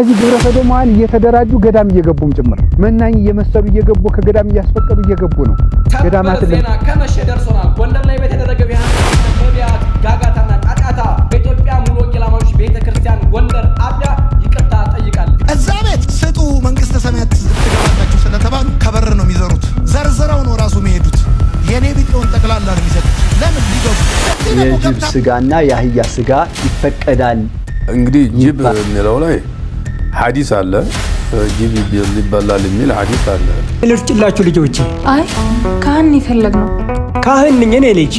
እዚህ ግብረ ሰዶማውያን እየተደራጁ ገዳም እየገቡም ጭምር መናኝ እየመሰሉ እየገቡ ከገዳም እያስፈቀዱ እየገቡ ነው። ገዳማት ዜና ከመሸ ደርሶናል። ጎንደር ላይ በተደረገ ነቢያት ጋጋታና ጫጫታ በኢትዮጵያ ሙሉ ወንጌል አማኞች ቤተክርስቲያን ጎንደር አጥቢያ ይቅርታ ጠይቃለች። እዛ ቤት ስጡ መንግስተ ሰማያት ትገባላችሁ ስለተባሉ ከበር ነው የሚዘሩት። ዘርዝረው ነው ራሱ የሚሄዱት። የኔ ቢጤውን ጠቅላላ ነው የሚሰጡት። ለምን ሊገቡ የጅብ ስጋና የአህያ ስጋ ይፈቀዳል። እንግዲህ ጅብ የሚለው ላይ ሐዲስ አለ። ጅብ ይበላል የሚል ሐዲስ አለ። ልርጭላችሁ ልጆቼ። አይ ካህን ይፈልግ ነው። ካህን ነኝ እኔ ልጅ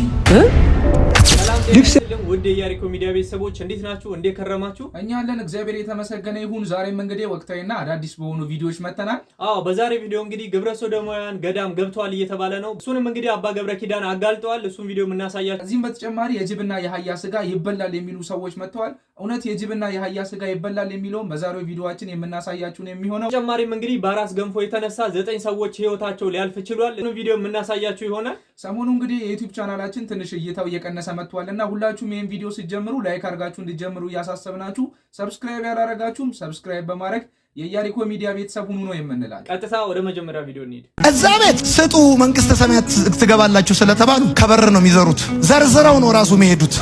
ውድ የኢያሪኮ ሚዲያ ቤተሰቦች እንዴት ናችሁ? እንዴት ከረማችሁ? እኛ አለን እግዚአብሔር የተመሰገነ ይሁን። ዛሬም እንግዲህ ወቅታዊና አዳዲስ በሆኑ ቪዲዮዎች መተናል። በዛሬ ቪዲዮ እንግዲህ ግብረ ሰዶማውያን ገዳም ገብተዋል እየተባለ ነው። እሱንም እንግዲህ አባ ገብረ ኪዳን አጋልጠዋል። እሱን ቪዲዮ የምናሳያችሁ። ከዚህም በተጨማሪ የጅብና የአህያ ስጋ ይበላል የሚሉ ሰዎች መጥተዋል። እውነት የጅብና የአህያ ስጋ ይበላል የሚለውን በዛሬው ቪዲዮአችን የምናሳያችሁ ነው የሚሆነው። ተጨማሪም እንግዲህ በራስ ገንፎ የተነሳ 9 ሰዎች ህይወታቸው ሊያልፍ ችሏል። እሱን ቪዲዮ የምናሳያችሁ ይሆናል። ሰሞኑ እንግዲህ የዩቲዩብ ቻናላችን ትንሽ እይታው እየቀነሰ መጥቷልና ሁላችሁም ይሄን ቪዲዮ ሲጀምሩ ላይክ አድርጋችሁ እንድትጀምሩ እያሳሰብናችሁ፣ ሰብስክራይብ ያላረጋችሁም ሰብስክራይብ በማድረግ የኢያሪኮ ሚዲያ ቤተሰብ ሁኑ ነው የምንላል። ቀጥታ ወደ መጀመሪያ ቪዲዮ እንሂድ። እዛ ቤት ስጡ መንግስተ ሰማያት ትገባላችሁ ስለተባሉ ከበር ነው የሚዘሩት። ዘርዝረው ነው ራሱ የሚሄዱት።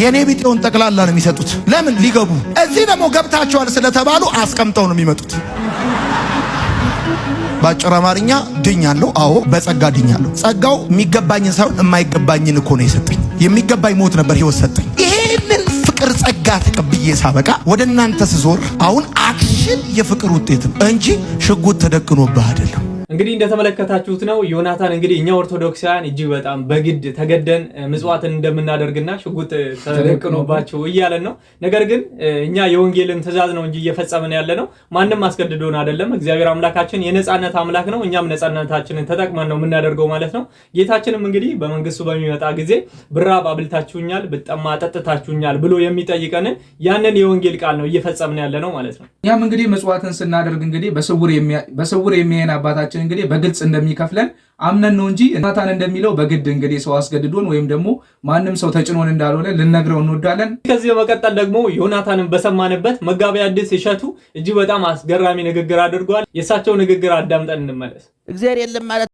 የኔ ቢጤውን ጠቅላላ ነው የሚሰጡት። ለምን ሊገቡ። እዚህ ደግሞ ገብታችኋል ስለተባሉ አስቀምጠው ነው የሚመጡት። ባጭር አማርኛ ድኛለሁ። አዎ በጸጋ ድኛለሁ። ጸጋው የሚገባኝን ሳይሆን የማይገባኝን እኮ ነው የሰጠኝ። የሚገባኝ ሞት ነበር፣ ህይወት ሰጠኝ። ይሄንን ፍቅር ጸጋ ተቀብዬ ሳበቃ ወደ እናንተ ስዞር አሁን አክሽን የፍቅር ውጤት ነው እንጂ ሽጉጥ ተደቅኖብህ አይደለም። እንግዲህ እንደተመለከታችሁት ነው ዮናታን እንግዲህ እኛ ኦርቶዶክሳውያን እጅግ በጣም በግድ ተገደን ምጽዋትን እንደምናደርግና ሽጉጥ ተደቅኖባቸው እያለን ነው። ነገር ግን እኛ የወንጌልን ትእዛዝ ነው እንጂ እየፈጸምን ያለ ነው። ማንም አስገድዶን አይደለም። እግዚአብሔር አምላካችን የነጻነት አምላክ ነው። እኛም ነጻነታችንን ተጠቅመን ነው የምናደርገው ማለት ነው። ጌታችንም እንግዲህ በመንግስቱ በሚመጣ ጊዜ ብራብ አብልታችሁኛል፣ ብጠማ አጠጥታችሁኛል ብሎ የሚጠይቀንን ያንን የወንጌል ቃል ነው እየፈጸምን ያለ ነው ማለት ነው። እኛም እንግዲህ ምጽዋትን ስናደርግ እንግዲህ በስውር የሚያየን አባታችን እንግዲህ በግልጽ እንደሚከፍለን አምነን ነው እንጂ ዮናታን እንደሚለው በግድ እንግዲህ ሰው አስገድዶን ወይም ደግሞ ማንም ሰው ተጭኖን እንዳልሆነ ልነግረው እንወዳለን። ከዚህ በመቀጠል ደግሞ ዮናታንን በሰማንበት መጋቢ ሐዲስ እሸቱ እጅግ በጣም አስገራሚ ንግግር አድርጓል። የእሳቸው ንግግር አዳምጠን እንመለስ። እግዚአብሔር የለም ማለት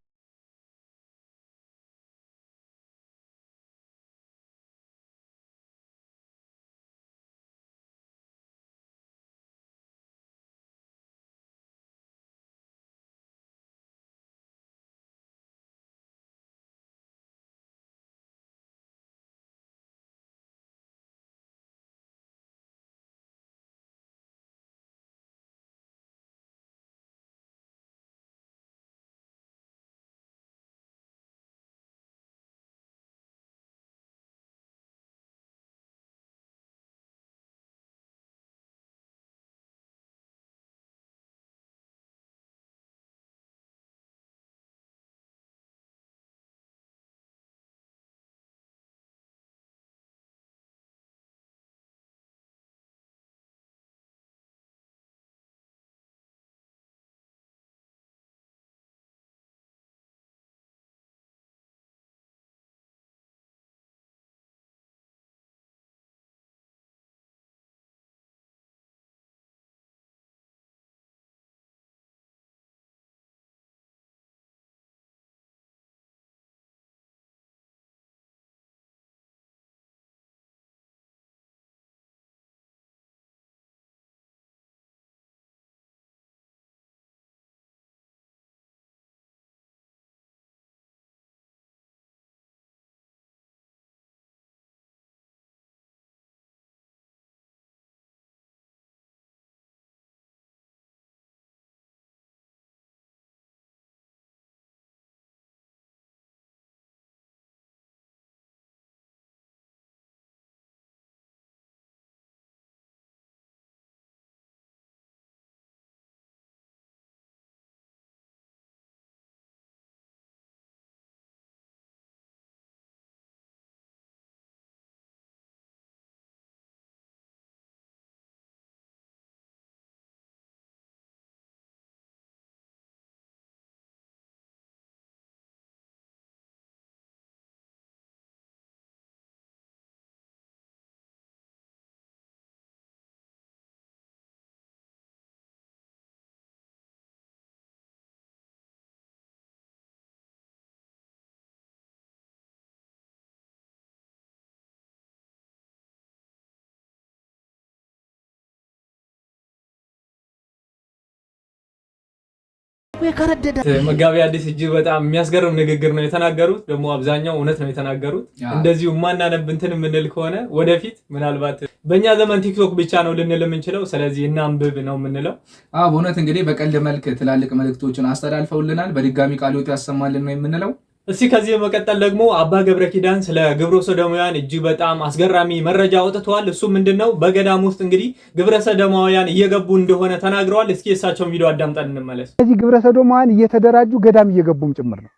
የከረደደ መጋቢ አዲስ እጅግ በጣም የሚያስገርም ንግግር ነው የተናገሩት። ደግሞ አብዛኛው እውነት ነው የተናገሩት። እንደዚሁ ማናነብ እንትን የምንል ከሆነ ወደፊት ምናልባት በእኛ ዘመን ቲክቶክ ብቻ ነው ልንል የምንችለው። ስለዚህ እናንብብ ነው የምንለው። በእውነት እንግዲህ በቀልድ መልክ ትላልቅ መልእክቶችን አስተላልፈውልናል። በድጋሚ ቃልዮት ያሰማልን ነው የምንለው። እስቲ ከዚህ በመቀጠል ደግሞ አባ ገብረ ኪዳን ስለ ግብረ ሰዶማውያን እጅግ በጣም አስገራሚ መረጃ አውጥተዋል። እሱ ምንድነው? በገዳም ውስጥ እንግዲህ ግብረ ሰዶማውያን እየገቡ እንደሆነ ተናግረዋል። እስኪ የሳቸውን ቪዲዮ አዳምጠን እንመለስ። እዚህ ግብረ ሰዶማውያን እየተደራጁ ገዳም እየገቡም ጭምር ነው።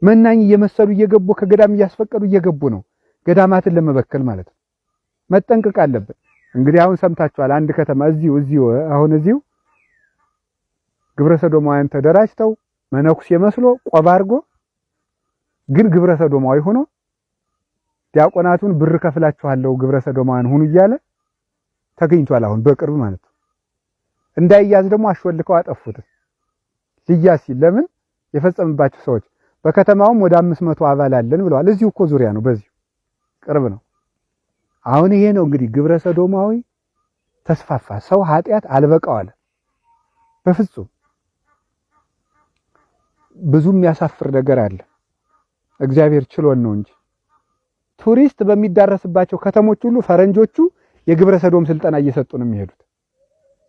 መናኝ እየመሰሉ እየገቡ ከገዳም እያስፈቀዱ እየገቡ ነው። ገዳማትን ለመበከል ማለት ነው። መጠንቀቅ አለብን። እንግዲህ አሁን ሰምታችኋል። አንድ ከተማ እዚሁ ግብረ ሰዶማውያን ተደራጅተው መነኩሴ መስሎ ቆብ አድርጎ ግን ግብረ ሰዶማዊ ሆኖ ዲያቆናቱን ብር ከፍላችኋለሁ ግብረ ሰዶማውያን ሁኑ እያለ ተገኝቷል። አሁን በቅርብ ማለት ነው። እንዳይያዝ ደግሞ አሽወልከው አጠፉት። ሲያዝ ሲል ለምን የፈጸምባቸው ሰዎች በከተማውም ወደ 500 አባል አለን ብለዋል። እዚሁ እኮ ዙሪያ ነው፣ በዚሁ ቅርብ ነው። አሁን ይሄ ነው እንግዲህ ግብረ ሰዶማዊ ተስፋፋ። ሰው ኃጢአት አልበቃው አለ። በፍጹም ብዙ የሚያሳፍር ነገር አለ። እግዚአብሔር ችሎን ነው እንጂ ቱሪስት በሚዳረስባቸው ከተሞች ሁሉ ፈረንጆቹ የግብረ ሰዶም ስልጠና እየሰጡ ነው የሚሄዱት፣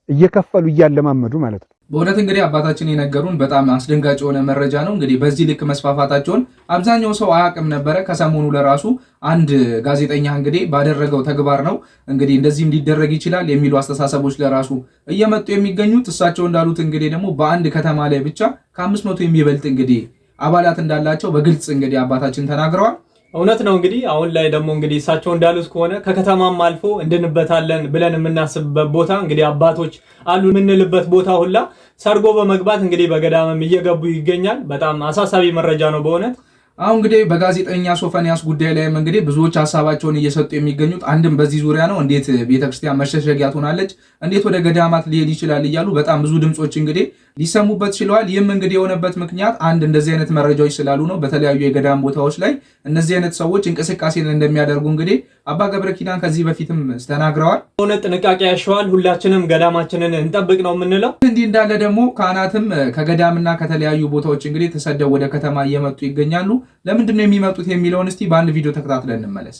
እየከፈሉ እያለማመዱ ማለት ነው። በእውነት እንግዲህ አባታችን የነገሩን በጣም አስደንጋጭ የሆነ መረጃ ነው። እንግዲህ በዚህ ልክ መስፋፋታቸውን አብዛኛው ሰው አያውቅም ነበረ። ከሰሞኑ ለራሱ አንድ ጋዜጠኛ እንግዲህ ባደረገው ተግባር ነው እንግዲህ እንደዚህም ሊደረግ ይችላል የሚሉ አስተሳሰቦች ለራሱ እየመጡ የሚገኙት። እሳቸው እንዳሉት እንግዲህ ደግሞ በአንድ ከተማ ላይ ብቻ ከ500 የሚበልጥ እንግዲህ አባላት እንዳላቸው በግልጽ እንግዲህ አባታችን ተናግረዋል። እውነት ነው። እንግዲህ አሁን ላይ ደግሞ እንግዲህ እሳቸው እንዳሉት ከሆነ ከከተማም አልፎ እንድንበታለን ብለን የምናስብበት ቦታ እንግዲህ አባቶች አሉ የምንልበት ቦታ ሁላ ሰርጎ በመግባት እንግዲህ በገዳምም እየገቡ ይገኛል። በጣም አሳሳቢ መረጃ ነው በእውነት። አሁን እንግዲህ በጋዜጠኛ ሶፎንያስ ጉዳይ ላይም እንግዲህ ብዙዎች ሀሳባቸውን እየሰጡ የሚገኙት አንድም በዚህ ዙሪያ ነው። እንዴት ቤተክርስቲያን መሸሸጊያ ትሆናለች? እንዴት ወደ ገዳማት ሊሄድ ይችላል? እያሉ በጣም ብዙ ድምጾች እንግዲህ ሊሰሙበት ችለዋል። ይህም እንግዲህ የሆነበት ምክንያት አንድ እንደዚህ አይነት መረጃዎች ስላሉ ነው። በተለያዩ የገዳም ቦታዎች ላይ እነዚህ አይነት ሰዎች እንቅስቃሴን እንደሚያደርጉ እንግዲህ አባ ገብረ ኪዳን ከዚህ በፊትም ተናግረዋል። ሆነ ጥንቃቄ ያሻዋል። ሁላችንም ገዳማችንን እንጠብቅ ነው የምንለው። እንዲህ እንዳለ ደግሞ ካህናትም ከገዳምና ከተለያዩ ቦታዎች እንግዲህ ተሰደው ወደ ከተማ እየመጡ ይገኛሉ። ለምንድን ነው የሚመጡት የሚለውን እስቲ በአንድ ቪዲዮ ተከታትለን እንመለስ።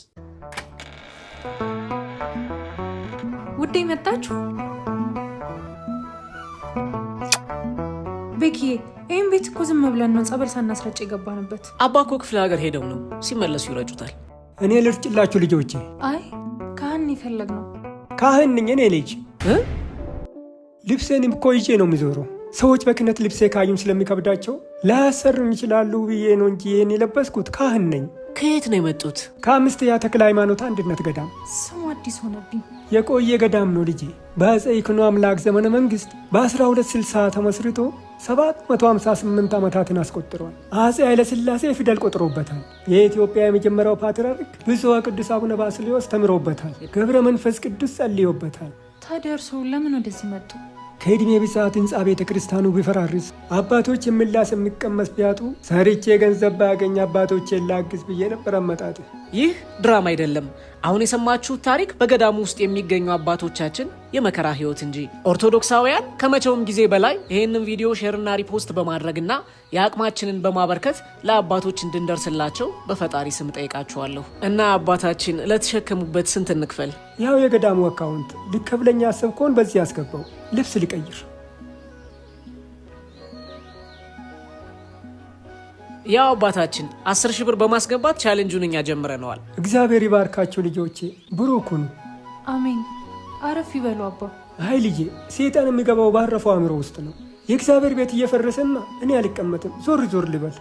ውዴ መጣችሁ? ቤኪዬ ይህም ቤት እኮ ዝም ብለን ነው ጸበል ሳናስረጭ የገባንበት። አባ እኮ ክፍለ ሀገር ሄደው ነው፣ ሲመለሱ ይረጩታል። እኔ ልርጭላችሁ ልጆቼ። አይ ካህን የፈለግ ነው። ካህን ነኝ እኔ ልጅ። ልብሴንም እኮ ይዤ ነው የሚዞረው። ሰዎች በክህነት ልብሴ ካዩም ስለሚከብዳቸው ላያሰሩኝ ይችላሉ ብዬ ነው እንጂ ይህን የለበስኩት ካህን ነኝ። ከየት ነው የመጡት? ከ5ኛ ተክለ ሃይማኖት አንድነት ገዳም። ስሙ አዲስ ሆነብኝ። የቆየ ገዳም ነው ልጄ። በአፄ ይኩኖ አምላክ ዘመነ መንግስት በ1260 ተመስርቶ 758 ዓመታትን አስቆጥሯል። አፄ ኃይለሥላሴ ፊደል ቆጥሮበታል። የኢትዮጵያ የመጀመሪያው ፓትርያርክ ብፁዕ ቅዱስ አቡነ ባስልዮስ ተምሮበታል። ገብረ መንፈስ ቅዱስ ጸልዮበታል። ታዲያ እርስዎ ለምን ወደዚህ መጡ? ከዕድሜ ብዛት ህንፃ ቤተ ክርስቲያኑ ቢፈራርስ አባቶች የሚላስ የሚቀመስ ቢያጡ ሰርቼ ገንዘብ ባያገኝ አባቶቼን ላግዝ ብዬ ነበር አመጣጥ። ይህ ድራማ አይደለም። አሁን የሰማችሁት ታሪክ በገዳሙ ውስጥ የሚገኙ አባቶቻችን የመከራ ህይወት እንጂ። ኦርቶዶክሳውያን ከመቼውም ጊዜ በላይ ይህንን ቪዲዮ ሼርና ሪፖስት በማድረግና የአቅማችንን በማበርከት ለአባቶች እንድንደርስላቸው በፈጣሪ ስም ጠይቃችኋለሁ። እና አባታችን ለተሸከሙበት ስንት እንክፈል? ያው የገዳሙ አካውንት ልከፍለኛ አሰብከውን በዚህ ያስገባው። ልብስ ልቀይር። ያው አባታችን 10 ሺህ ብር በማስገባት ቻሌንጁን እኛ ጀምረነዋል። እግዚአብሔር ይባርካችሁ ልጆቼ፣ ብሩክ ሁኑ። አሜን። አረፍ ይበሉ አባ። አይ ልጄ፣ ሰይጣን የሚገባው ባረፈው አእምሮ ውስጥ ነው። የእግዚአብሔር ቤት እየፈረሰና እኔ አልቀመጥም፣ ዞር ዞር ልበል።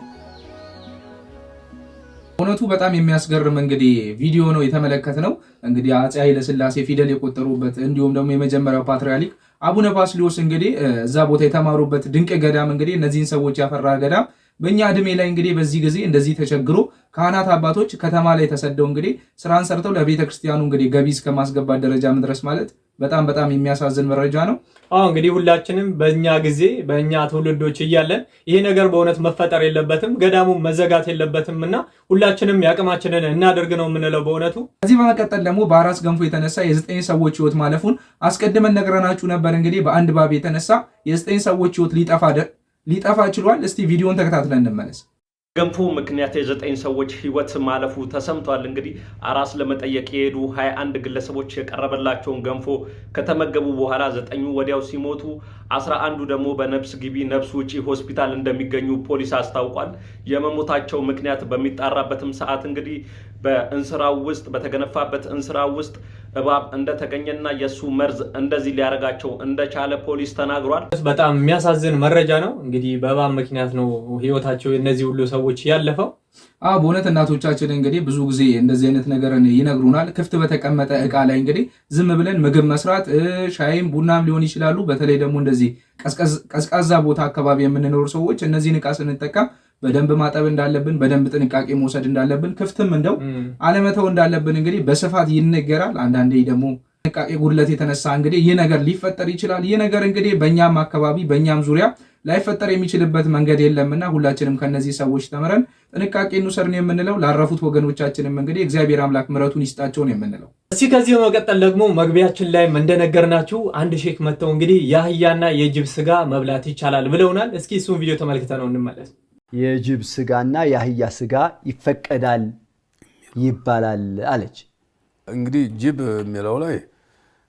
እውነቱ በጣም የሚያስገርም እንግዲህ ቪዲዮ ነው የተመለከትነው። እንግዲህ አፄ ኃይለሥላሴ ፊደል የቆጠሩበት እንዲሁም ደግሞ የመጀመሪያው ፓትርያርክ አቡነ ባስልዮስ እንግዲህ እዛ ቦታ የተማሩበት ድንቅ ገዳም እንግዲህ እነዚህን ሰዎች ያፈራ ገዳም በእኛ ዕድሜ ላይ እንግዲህ በዚህ ጊዜ እንደዚህ ተቸግሮ ካህናት አባቶች ከተማ ላይ ተሰደው እንግዲህ ስራን ሰርተው ለቤተ ክርስቲያኑ እንግዲህ ገቢ እስከ ማስገባት ደረጃ መድረስ ማለት በጣም የሚያሳዝን መረጃ ነው። እንግዲህ ሁላችንም በእኛ ጊዜ በእኛ ትውልዶች እያለን ይሄ ነገር በእውነት መፈጠር የለበትም፣ ገዳሙ መዘጋት የለበትም እና ሁላችንም ያቅማችንን እናደርግ ነው የምንለው በእውነቱ። ከዚህ በመቀጠል ደግሞ በአራስ ገንፎ የተነሳ የ9 ሰዎች ህይወት ማለፉን አስቀድመን ነግረናችሁ ነበር። እንግዲህ በአንድ ባብ የተነሳ የ9 ሰዎች ህይወት ሊጠፋ ችሏል። እስቲ ቪዲዮን ተከታትለን እንመለስ። ገንፎ ምክንያት የ9 ሰዎች ህይወት ማለፉ ተሰምቷል። እንግዲህ አራስ ለመጠየቅ የሄዱ 21 ግለሰቦች የቀረበላቸውን ገንፎ ከተመገቡ በኋላ 9ኙ ወዲያው ሲሞቱ 11ዱ ደግሞ በነፍስ ግቢ ነፍስ ውጪ ሆስፒታል እንደሚገኙ ፖሊስ አስታውቋል። የመሞታቸው ምክንያት በሚጣራበትም ሰዓት እንግዲህ በእንስራው ውስጥ በተገነፋበት እንስራው ውስጥ እባብ እንደተገኘና የሱ መርዝ እንደዚህ ሊያረጋቸው እንደቻለ ፖሊስ ተናግሯል። በጣም የሚያሳዝን መረጃ ነው። እንግዲህ በእባብ ምክንያት ነው ህይወታቸው እነዚህ ሁሉ ሰዎች ያለፈው። በእውነት እናቶቻችን እንግዲህ ብዙ ጊዜ እንደዚህ አይነት ነገርን ይነግሩናል። ክፍት በተቀመጠ እቃ ላይ እንግዲህ ዝም ብለን ምግብ መስራት ሻይም ቡናም ሊሆን ይችላሉ። በተለይ ደግሞ እንደዚህ ቀዝቃዛ ቦታ አካባቢ የምንኖር ሰዎች እነዚህን እቃ ስንጠቀም በደንብ ማጠብ እንዳለብን፣ በደንብ ጥንቃቄ መውሰድ እንዳለብን፣ ክፍትም እንደው አለመተው እንዳለብን እንግዲህ በስፋት ይነገራል። አንዳንዴ ደግሞ ጥንቃቄ ጉድለት የተነሳ እንግዲህ ይህ ነገር ሊፈጠር ይችላል። ይህ ነገር እንግዲህ በእኛም አካባቢ በእኛም ዙሪያ ላይፈጠር የሚችልበት መንገድ የለምና ሁላችንም ከነዚህ ሰዎች ተምረን ጥንቃቄ እንውሰድን የምንለው። ላረፉት ወገኖቻችንም እንግዲህ እግዚአብሔር አምላክ ምሕረቱን ይስጣቸው ነው የምንለው። እስኪ ከዚህ በመቀጠል ደግሞ መግቢያችን ላይ እንደነገርናችሁ አንድ ሼክ መጥተው እንግዲህ የአህያና የጅብ ስጋ መብላት ይቻላል ብለውናል። እስኪ እሱን ቪዲዮ ተመልክተነው እንመለስ። የጅብ ስጋና የአህያ ስጋ ይፈቀዳል ይባላል አለች። እንግዲህ ጅብ የሚለው ላይ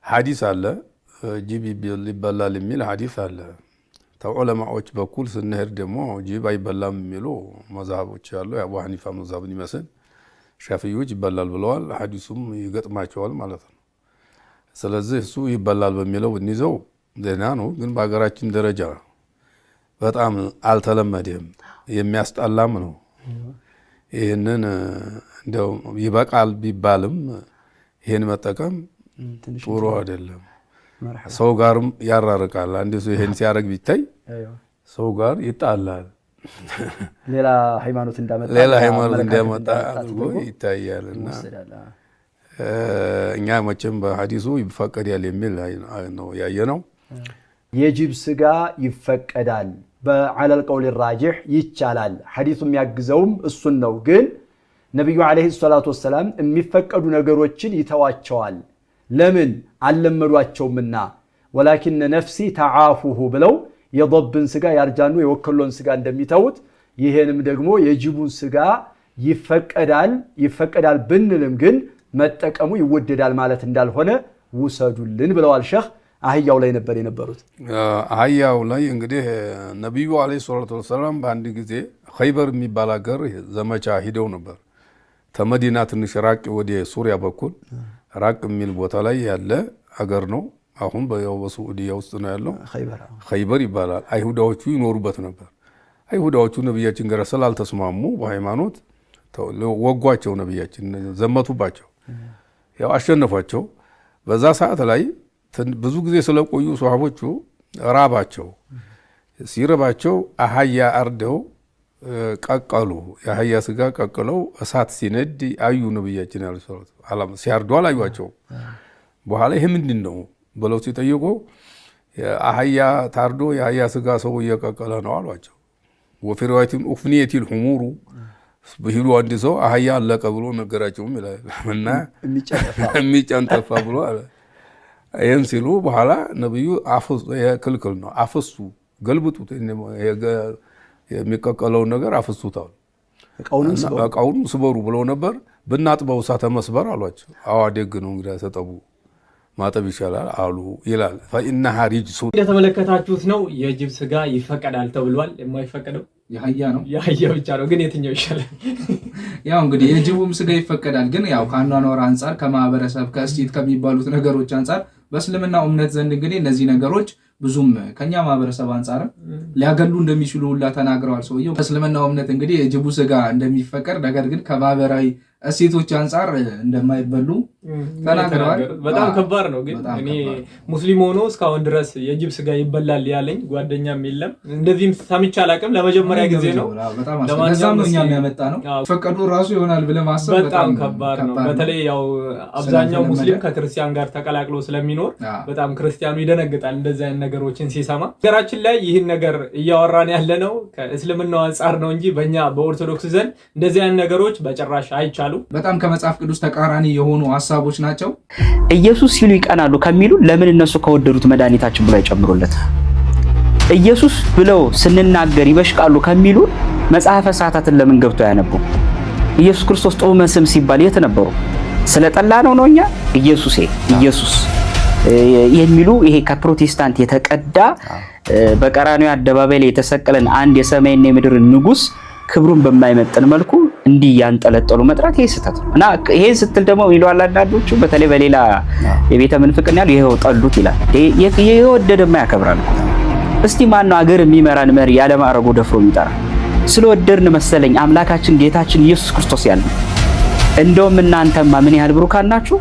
ሐዲስ አለ፣ ጅብ ይበላል የሚል ሐዲስ አለ። ተዑለማዎች በኩል ስንሄድ ደግሞ ጅብ አይበላም የሚሉ መዛሃቦች አሉ። የአቡ ሐኒፋ መዛሃብን ይመስል ሻፊዮች ይበላል ብለዋል። ሐዲሱም ይገጥማቸዋል ማለት ነው። ስለዚህ እሱ ይበላል በሚለው እንይዘው ዜና ነው። ግን በሀገራችን ደረጃ በጣም አልተለመደም፣ የሚያስጠላም ነው። ይህንን እንደው ይበቃል ቢባልም ይህን መጠቀም ጥሩ አይደለም። ሰው ጋርም ያራርቃል። አንድ ሰው ይሄን ሲያደርግ ቢታይ ሰው ጋር ይጣላል። ሌላ ሃይማኖት እንዳመጣ አድርጎ ይታያልና እኛ መቼም በሐዲሱ ይፈቀዳል የሚል ነው ያየነው። የጅብ ስጋ ይፈቀዳል በዐለል ቀውል ራጂህ ይቻላል። ሐዲሱ የሚያግዘውም እሱን ነው። ግን ነብዩ አለይሂ ሰላቱ ወሰላም የሚፈቀዱ ነገሮችን ይተዋቸዋል። ለምን አልለመዷቸውምና ወላኪን ነፍሲ ተዓፉሁ ብለው የضብን ስጋ ያርጃኑ የወከሎን ስጋ እንደሚተውት ይሄንም ደግሞ የጅቡን ስጋ ይፈቀዳል ብንልም ግን መጠቀሙ ይወደዳል ማለት እንዳልሆነ ውሰዱልን ብለዋል ሸህ። አህያው ላይ ነበር የነበሩት። አህያው ላይ እንግዲህ ነብዩ አለይሂ ሰላቱ ወሰላም በአንድ ጊዜ ኸይበር የሚባል ሀገር ዘመቻ ሂደው ነበር። ተመዲና ትንሽ ራቅ ወደ ሱሪያ በኩል ራቅ የሚል ቦታ ላይ ያለ ሀገር ነው። አሁን በሳዑዲያ ውስጥ ነው ያለው። ኸይበር ይባላል። አይሁዳዎቹ ይኖሩበት ነበር። አይሁዳዎቹ ነብያችን ጋር ስላልተስማሙ በሃይማኖት ወጓቸው። ነብያችን ዘመቱባቸው፣ ያው አሸነፏቸው። በዛ ሰዓት ላይ ብዙ ጊዜ ስለቆዩ ሷሃቦቹ ራባቸው። ሲረባቸው አህያ አርደው ቀቀሉ። የአህያ ስጋ ቀቅለው እሳት ሲነድ አዩ። ነብያችን ሲያርዱ አላዩቸው። በኋላ ይሄ ምንድን ነው ብለው ሲጠይቁ አህያ ታርዶ የአህያ ስጋ ሰው እየቀቀለ ነው አሏቸው። ወፊ ሪዋየቲን ኡፍኒየቲል ሁሙሩ በሂሉ አንድ ሰው አህያ አለቀ ብሎ ነገራቸውም ይላል እና የሚጨንጠፋ ብሎ አለ። ይህን ሲሉ በኋላ ነብዩ ክልክል ነው አፍሱ፣ ገልብጡት፣ የሚቀቀለውን ነገር አፍሱታል፣ እቃውንም ስበሩ ብለው ነበር። ብናጥበው እሳተ መስበር አሏቸው። አዋደግ ነው እንግዲህ ተጠቡ ማጠብ ይሻላል አሉ ይላል። ፈኢነሃ ሪጅሱ እንደተመለከታችሁት ነው። የጅብ ስጋ ይፈቀዳል ተብሏል። የማይፈቀደው የአህያ ነው። የአህያ ብቻ ነው። ግን የትኛው ይሻላል? ያው እንግዲህ የጅቡም ስጋ ይፈቀዳል። ግን ያው ከአኗኗር አንጻር ከማህበረሰብ ከእስቲት ከሚባሉት ነገሮች አንጻር በእስልምና እምነት ዘንድ እንግዲህ እነዚህ ነገሮች ብዙም ከኛ ማህበረሰብ አንጻርም ሊያገሉ እንደሚችሉ ሁላ ተናግረዋል ሰውየው። ከእስልምና እምነት እንግዲህ የጅቡ ስጋ እንደሚፈቀድ ነገር ግን ከማህበራዊ እሴቶች አንጻር እንደማይበሉ ተናግረዋል። በጣም ከባድ ነው። ግን እኔ ሙስሊም ሆኖ እስካሁን ድረስ የጅብ ስጋ ይበላል ያለኝ ጓደኛም የለም። እንደዚህም ሰምቼ አላውቅም። ለመጀመሪያ ጊዜ ነው። ለማንኛውም እኛ የሚያመጣ ነው ፈቀዱ ራሱ ይሆናል ብለህ ማሰብ በጣም ከባድ ነው። በተለይ ያው አብዛኛው ሙስሊም ከክርስቲያን ጋር ተቀላቅሎ ስለሚኖር በጣም ክርስቲያኑ ይደነግጣል እንደዚህ አይነት ነገሮችን ሲሰማ። ሀገራችን ላይ ይህን ነገር እያወራን ያለ ነው ከእስልምናው አንጻር ነው እንጂ በእኛ በኦርቶዶክስ ዘንድ እንደዚህ አይነት ነገሮች በጭራሽ አይቻሉ። በጣም ከመጽሐፍ ቅዱስ ተቃራኒ የሆኑ ሐሳቦች ናቸው። ኢየሱስ ሲሉ ይቀናሉ ከሚሉ ለምን እነሱ ከወደዱት መድኃኒታችን ብለው አይጨምሩለት? ኢየሱስ ብለው ስንናገር ይበሽቃሉ ከሚሉ መጽሐፈ ሰዓታትን ለምን ገብቶ ያነቡ? ኢየሱስ ክርስቶስ ጦመ ስም ሲባል የት ነበሩ? ስለጠላ ነው እኛ ኢየሱስ የሚሉ ይሄ ከፕሮቴስታንት የተቀዳ በቀራንዮ አደባባይ ላይ የተሰቀለን አንድ የሰማይና የምድር ንጉስ ክብሩን በማይመጥን መልኩ እንዲህ ያንጠለጠሉ መጥራት ይሄ ስህተት ነው። እና ይሄን ስትል ደግሞ ይሏል አንዳንዶቹ በተለይ በሌላ የቤተ ምንፍቅና ያሉ ይሄው ጠሉት ይላል። የወደደማ ያከብራል። እስቲ ማን ነው አገር የሚመራን መሪ ያለ ማዕረጉ ደፍሮ የሚጠራ? ስለወደድን መሰለኝ አምላካችን ጌታችን ኢየሱስ ክርስቶስ ያለ። እንደውም እናንተማ ምን ያህል ብሩካን ናችሁ፣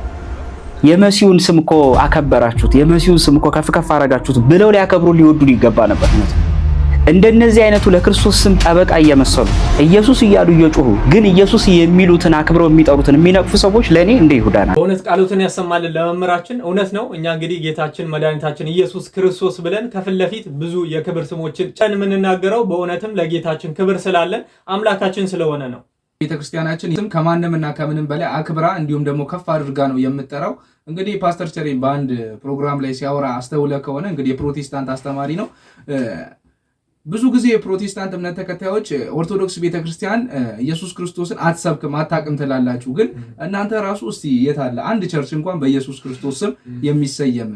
የመሲሁን ስም እኮ አከበራችሁት፣ የመሲሁን ስም እኮ ከፍ ከፍ አረጋችሁት ብለው ሊያከብሩ ሊወዱ ይገባ ነበር። እንደነዚህ አይነቱ ለክርስቶስ ስም ጠበቃ እየመሰሉ ኢየሱስ እያሉ እየጮሁ ግን ኢየሱስ የሚሉትን አክብረው የሚጠሩትን የሚነቅፉ ሰዎች ለኔ እንደ ይሁዳ ናቸው። በእውነት ቃሉትን ያሰማልን ለመምህራችን። እውነት ነው። እኛ እንግዲህ ጌታችን መድኃኒታችን ኢየሱስ ክርስቶስ ብለን ከፊት ለፊት ብዙ የክብር ስሞችን ጨን የምንናገረው በእውነትም ለጌታችን ክብር ስላለን አምላካችን ስለሆነ ነው። ቤተክርስቲያናችን ስም ከማንምና ከምንም በላይ አክብራ እንዲሁም ደግሞ ከፍ አድርጋ ነው የምትጠራው። እንግዲህ ፓስተር ቸሬ በአንድ ፕሮግራም ላይ ሲያወራ አስተውለ ከሆነ እንግዲህ የፕሮቴስታንት አስተማሪ ነው። ብዙ ጊዜ የፕሮቴስታንት እምነት ተከታዮች ኦርቶዶክስ ቤተክርስቲያን ኢየሱስ ክርስቶስን አትሰብክም አታቅም ትላላችሁ። ግን እናንተ ራሱ እስቲ የት አለ አንድ ቸርች እንኳን በኢየሱስ ክርስቶስ ስም የሚሰየም?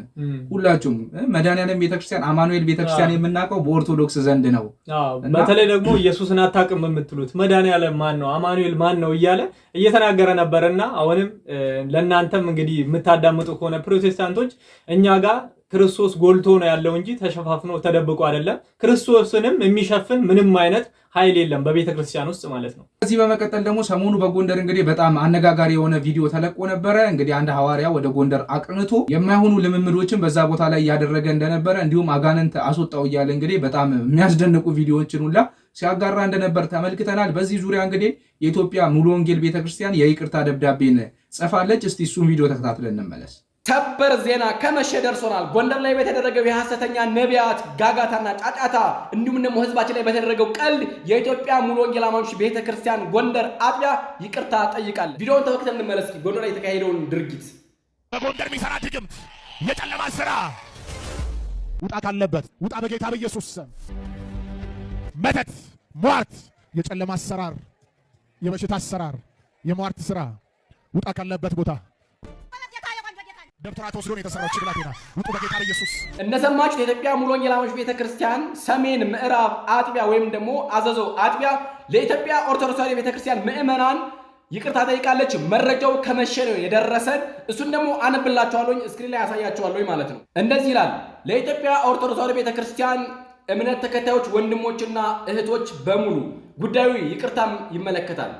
ሁላችሁም መድኃኔዓለም ቤተክርስቲያን አማኑኤል ቤተክርስቲያን የምናውቀው በኦርቶዶክስ ዘንድ ነው። በተለይ ደግሞ ኢየሱስን አታቅም የምትሉት መድኃኔዓለም ማን ነው አማኑኤል ማን ነው እያለ እየተናገረ ነበርና አሁንም ለእናንተም እንግዲህ የምታዳምጡ ከሆነ ፕሮቴስታንቶች እኛ ጋር ክርስቶስ ጎልቶ ነው ያለው እንጂ ተሸፋፍኖ ተደብቆ አይደለም። ክርስቶስንም የሚሸፍን ምንም አይነት ኃይል የለም በቤተ ክርስቲያን ውስጥ ማለት ነው። ከዚህ በመቀጠል ደግሞ ሰሞኑ በጎንደር እንግዲህ በጣም አነጋጋሪ የሆነ ቪዲዮ ተለቆ ነበረ። እንግዲህ አንድ ሐዋርያ ወደ ጎንደር አቅንቶ የማይሆኑ ልምምዶችን በዛ ቦታ ላይ እያደረገ እንደነበረ እንዲሁም አጋንንት አስወጣው እያለ እንግዲህ በጣም የሚያስደንቁ ቪዲዮዎችን ሁላ ሲያጋራ እንደነበር ተመልክተናል። በዚህ ዙሪያ እንግዲህ የኢትዮጵያ ሙሉ ወንጌል ቤተክርስቲያን የይቅርታ ደብዳቤን ጽፋለች። እስቲ እሱን ቪዲዮ ተከታትለን እንመለስ። ሰበር ዜና ከመሸ ደርሶናል። ጎንደር ላይ በተደረገው የሐሰተኛ ነቢያት ጋጋታና ጫጫታ እንዲሁም ደግሞ ህዝባችን ላይ በተደረገው ቀልድ የኢትዮጵያ ሙሉ ወንጌል አማኞች ቤተክርስቲያን ጎንደር አጥቢያ ይቅርታ ጠይቃለች። ቪዲዮውን ተመልክተን እንመለስ። ጎንደር ላይ የተካሄደውን ድርጊት በጎንደር የሚሰራ ድግምት የጨለማ ስራ ውጣ ካለበት ውጣ በጌታ በኢየሱስ ስም። መተት፣ ሟርት፣ የጨለማ አሰራር፣ የበሽታ አሰራር፣ የሟርት ስራ ውጣ ካለበት ቦታ ደብተራ ተወስዶ ነው የተሰራው። ችግላቴና ውጡ በጌታ በኢየሱስ። እንደሰማችሁት የኢትዮጵያ ሙሉ ወንጌል አማኞች ቤተክርስቲያን ሰሜን ምዕራብ አጥቢያ ወይም ደግሞ አዘዞ አጥቢያ ለኢትዮጵያ ኦርቶዶክስ ቤተክርስቲያን ምዕመናን ይቅርታ ጠይቃለች። መረጃው ከመሸ ነው የደረሰን። እሱን ደግሞ አነብላችኋለሁ፣ ስክሪን ላይ ያሳያችኋለሁ ማለት ነው። እንደዚህ ይላል። ለኢትዮጵያ ኦርቶዶክስ ቤተክርስቲያን እምነት ተከታዮች ወንድሞችና እህቶች በሙሉ ጉዳዩ ይቅርታም ይመለከታል።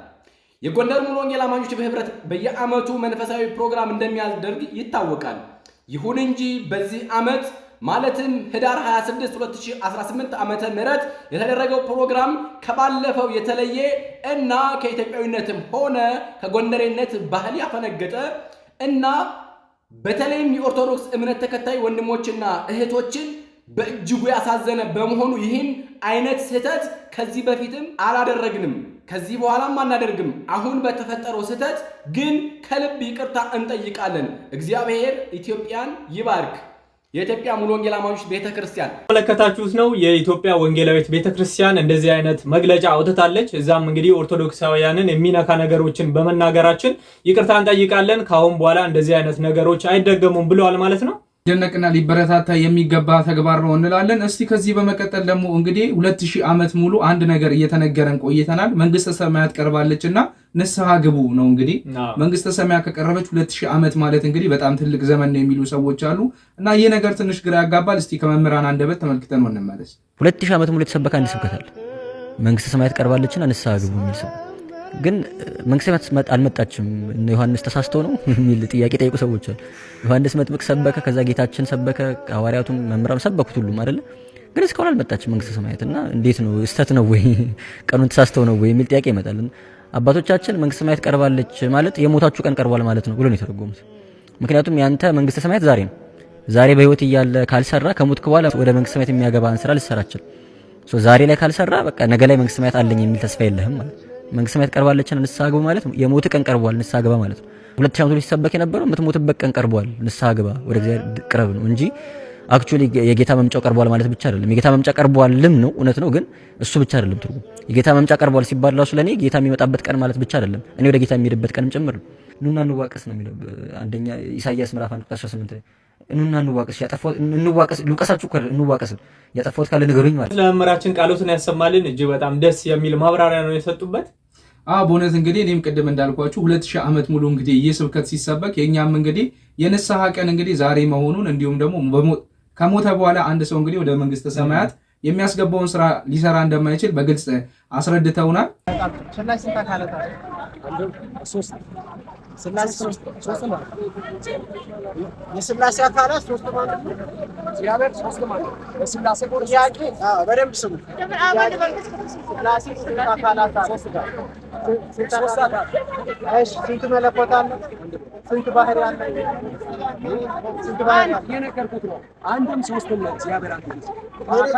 የጎንደር ሙሉ ወንጌል አማኞች በህብረት በየዓመቱ መንፈሳዊ ፕሮግራም እንደሚያደርግ ይታወቃል። ይሁን እንጂ በዚህ ዓመት ማለትም ህዳር 26 2018 ዓመተ ምህረት የተደረገው ፕሮግራም ከባለፈው የተለየ እና ከኢትዮጵያዊነትም ሆነ ከጎንደሬነት ባህል ያፈነገጠ እና በተለይም የኦርቶዶክስ እምነት ተከታይ ወንድሞችና እህቶችን በእጅጉ ያሳዘነ በመሆኑ ይህን አይነት ስህተት ከዚህ በፊትም አላደረግንም፣ ከዚህ በኋላም አናደርግም። አሁን በተፈጠረው ስህተት ግን ከልብ ይቅርታ እንጠይቃለን። እግዚአብሔር ኢትዮጵያን ይባርክ። የኢትዮጵያ ሙሉ ወንጌል አማኞች ቤተክርስቲያን ተመለከታችሁት ነው። የኢትዮጵያ ወንጌላዊት ቤተክርስቲያን እንደዚህ አይነት መግለጫ አውጥታለች። እዛም እንግዲህ ኦርቶዶክሳውያንን የሚነካ ነገሮችን በመናገራችን ይቅርታ እንጠይቃለን፣ ካሁን በኋላ እንደዚህ አይነት ነገሮች አይደገሙም ብለዋል ማለት ነው። ሊደነቅና ሊበረታታ የሚገባ ተግባር ነው እንላለን። እስቲ ከዚህ በመቀጠል ደግሞ እንግዲህ 2000 ዓመት ሙሉ አንድ ነገር እየተነገረን ቆይተናል። መንግስተ ሰማያት ቀርባለችና ንስሐ ግቡ ነው። እንግዲህ መንግስተ ሰማያት ከቀረበች 2000 ዓመት ማለት እንግዲህ በጣም ትልቅ ዘመን ነው የሚሉ ሰዎች አሉ እና ይህ ነገር ትንሽ ግራ ያጋባል። እስቲ ከመምህራን አንደበት ተመልክተን ነው እንመለስ። 2000 ዓመት ሙሉ የተሰበከ አንድ ስብከት አለ። መንግስተ ሰማያት ቀርባለችና ንስሐ ግቡ የሚል ሰው ግን መንግስተ ሰማያት አልመጣችም እነ ዮሐንስ ተሳስተው ነው የሚል ጥያቄ ጠይቁ ሰዎች አሉ። ዮሐንስ መጥምቅ ሰበከ፣ ከዛ ጌታችን ሰበከ፣ ሐዋርያቱም መምህራን ሰበኩት ሁሉም አይደለ? ግን እስካሁን አልመጣችም መንግስተ ሰማያትና እንዴት ነው እስተት ነው ወይ ቀኑን ተሳስተው ነው ወይ የሚል ጥያቄ ይመጣል። አባቶቻችን መንግስተ ሰማያት ቀርባለች ማለት የሞታችሁ ቀን ቀርቧል ማለት ነው ብሎ ነው የተረጎሙት። ምክንያቱም ያንተ መንግስተ ሰማያት ዛሬ ነው። ዛሬ በህይወት እያለ ካልሰራ ከሞትክ በኋላ ወደ መንግስተ ሰማያት የሚያገባን ስራ ልትሰራችል። ዛሬ ላይ ካልሰራ በቃ ነገ ላይ መንግስተ ሰማያት አለኝ የሚል ተስፋ የለህም ማለት። መንግስተ ሰማያት ቀርባለችና ንስሐ ግባ ማለት የሞት ቀን ቀርቧል ንስሐ ግባ ማለት ነው። 2000 ዓመት ሲሰበክ የነበረው የምትሞትበት ቀን ቀርቧል ንስሐ ግባ ወደ እግዚአብሔር ቅረብ ነው እንጂ አክቹሊ የጌታ መምጫው ቀርቧል ማለት ብቻ አይደለም። የጌታ መምጫ ቀርቧልም ነው እውነት ነው፣ ግን እሱ ብቻ አይደለም ትርጉም። የጌታ መምጫ ቀርቧል ሲባል ራሱ ለኔ ጌታ የሚመጣበት ቀን ማለት ብቻ አይደለም፣ እኔ ወደ ጌታ የሚሄድበት ቀንም ጭምር ነው። ኑና እንዋቀስ ነው የሚለው አንደኛ ኢሳይያስ ምዕራፍ 1:18 ላይ ኑና እንዋቀስ ያጠፋው እንዋቀስ ሉቃሳችሁ ካለ እንዋቀስ ያጠፋውት ካለ ንገሩኝ ማለት ነው። ለመምህራችን ቃሎትን ያሰማልን። እጅግ በጣም ደስ የሚል ማብራሪያ ነው የሰጡበት። በእውነት እንግዲህ እኔም ቅድም እንዳልኳችሁ 2000 ዓመት ሙሉ እንግዲህ ይህ ስብከት ሲሰበክ የኛም እንግዲህ የንስሐ ቀን እንግዲህ ዛሬ መሆኑን እንዲሁም ደግሞ ከሞተ በኋላ አንድ ሰው እንግዲህ ወደ መንግስተ ሰማያት የሚያስገባውን ስራ ሊሰራ እንደማይችል በግልጽ አስረድተውናል። ስላሴ ስንት አካላት አለ? ስላሴ ሶስት ማለት የስላሴ አካላት ሶስት ማለት ነው። እግዚአብሔር ሶስት ማለት ነው። የስላሴ ጥያቄ በደንብ ስሙ። ስላሴ ስንት አካላት አለ? ሶስት አካላት። እሺ ስንት መለኮት አለ? ስንት ባህሪ አለ? ስንት ባህሪ አለ? የነገርኩት ነው። አንድም ሶስትም ነው። እግዚአብሔር አንድ ነው።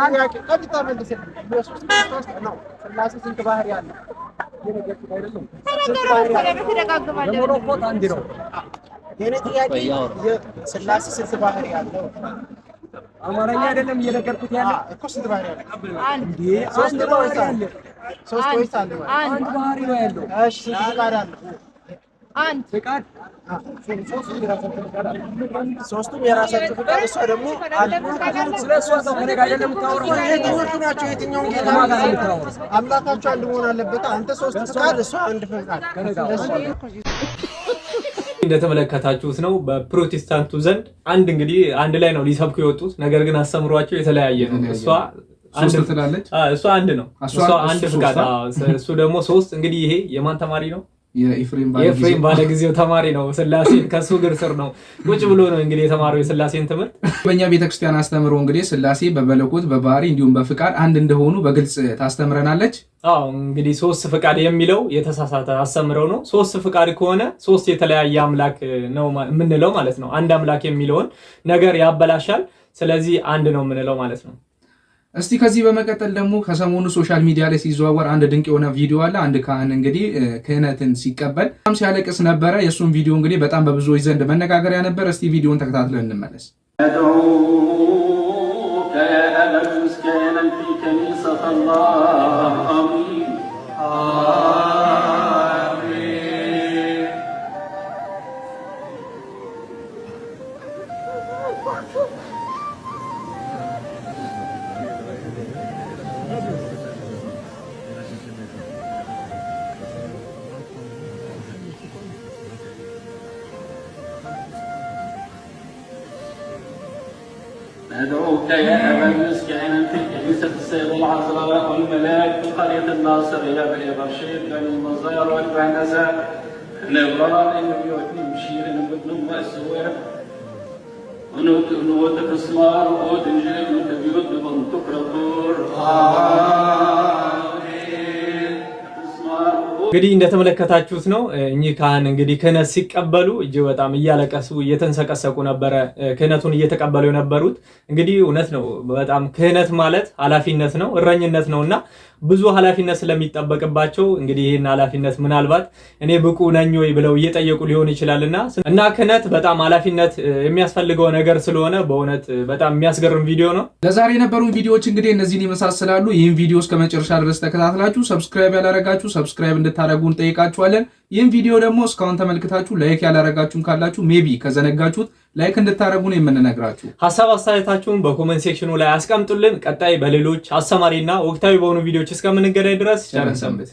ጥያቄ ቀጥታ መልስ። ኢየሱስ ክርስቶስ ነው። ስላሴ ስንት ባህሪ አለ? የነገርኩት አይደለም። ስንት ባህሪ አለ? የመለኮት አንድ ነው። የኔ ጥያቄ ስላሴ ስንት ባህሪ አለው? አማርኛ አይደለም እየነገርኩት ያለ እኮ ስንት ባህሪ አለ? አንድ ሶስት ባህሪ አለ። ሶስት ወይስ አንድ? አንድ ባህሪ ነው ያለው። እሺ ስንት ፍቃድ አለ? አንድ ፍቃድ ሶስቱም የራሳቸው ፍቃድ። እሷ ደግሞ ስለሷ ሰው ከነጋ አይደለም የምታወራው። የትኞቹ ናቸው? የትኛውን ጌታ አምላካቸው አንድ መሆን አለበት። አንተ ሶስት ፍቃድ፣ እሷ አንድ ፍቃድ። እንደተመለከታችሁት ነው። በፕሮቴስታንቱ ዘንድ አንድ እንግዲህ አንድ ላይ ነው ሊሰብኩ የወጡት። ነገር ግን አስተምሯቸው የተለያየ ነው። እሷ አንድ ትላለች፣ እሷ አንድ ነው። እሷ አንድ ፍቃድ፣ እሱ ደግሞ ሶስት። እንግዲህ ይሄ የማን ተማሪ ነው? የኤፍሬም ባለጊዜው ተማሪ ነው። ስላሴን ከሱ እግር ስር ነው ቁጭ ብሎ ነው እንግዲህ የተማረው የስላሴን ትምህርት። በእኛ ቤተክርስቲያን አስተምሮ እንግዲህ ስላሴ በመለኮት በባህሪ እንዲሁም በፍቃድ አንድ እንደሆኑ በግልጽ ታስተምረናለች። እንግዲህ ሶስት ፍቃድ የሚለው የተሳሳተ አስተምረው ነው። ሶስት ፍቃድ ከሆነ ሶስት የተለያየ አምላክ ነው የምንለው ማለት ነው። አንድ አምላክ የሚለውን ነገር ያበላሻል። ስለዚህ አንድ ነው የምንለው ማለት ነው። እስቲ ከዚህ በመቀጠል ደግሞ ከሰሞኑ ሶሻል ሚዲያ ላይ ሲዘዋወር አንድ ድንቅ የሆነ ቪዲዮ አለ። አንድ ካህን እንግዲህ ክህነትን ሲቀበል ሲያለቅስ ነበረ። የእሱን ቪዲዮ እንግዲህ በጣም በብዙዎች ዘንድ መነጋገሪያ ነበር። እስቲ ቪዲዮን ተከታትለን እንመለስ። ندعوك يا أبا المسك عينا في كنيسة السيد العذراء والملاك في قرية الناصر يا بني رشيد بن النظير والبعنزة نبران إنه يوتي مشير نبدن مأسوير ونوتك اسمار وتنجيب نتبيوت بنتك ربور እንግዲህ እንደተመለከታችሁት ነው። እኚህ ካህን እንግዲህ ክህነት ሲቀበሉ እጅግ በጣም እያለቀሱ እየተንሰቀሰቁ ነበረ ክህነቱን እየተቀበሉ የነበሩት። እንግዲህ እውነት ነው፣ በጣም ክህነት ማለት ኃላፊነት ነው፣ እረኝነት ነውና ብዙ ኃላፊነት ስለሚጠበቅባቸው እንግዲህ ይህን ኃላፊነት ምናልባት እኔ ብቁ ነኝ ወይ ብለው እየጠየቁ ሊሆን ይችላልና እና ክህነት በጣም ኃላፊነት የሚያስፈልገው ነገር ስለሆነ በእውነት በጣም የሚያስገርም ቪዲዮ ነው። ለዛሬ የነበሩን ቪዲዮዎች እንግዲህ እነዚህን ይመሳሰላሉ። ይህን ቪዲዮ እስከ መጨረሻ ድረስ ተከታትላችሁ ሰብስክራይብ ያላረጋችሁ ሰብስክራይብ እንድታደርጉ እንጠይቃችኋለን። ይህን ቪዲዮ ደግሞ እስካሁን ተመልክታችሁ ላይክ ያላረጋችሁም ካላችሁ ሜቢ ከዘነጋችሁት ላይክ እንድታደርጉ ነው የምንነግራችሁ። ሐሳብ አስተያየታችሁን በኮሜንት ሴክሽኑ ላይ አስቀምጡልን። ቀጣይ በሌሎች አስተማሪና ወቅታዊ በሆኑ ቪዲዮዎች እስከምንገናኝ ድረስ ቸር ሰንብቱ።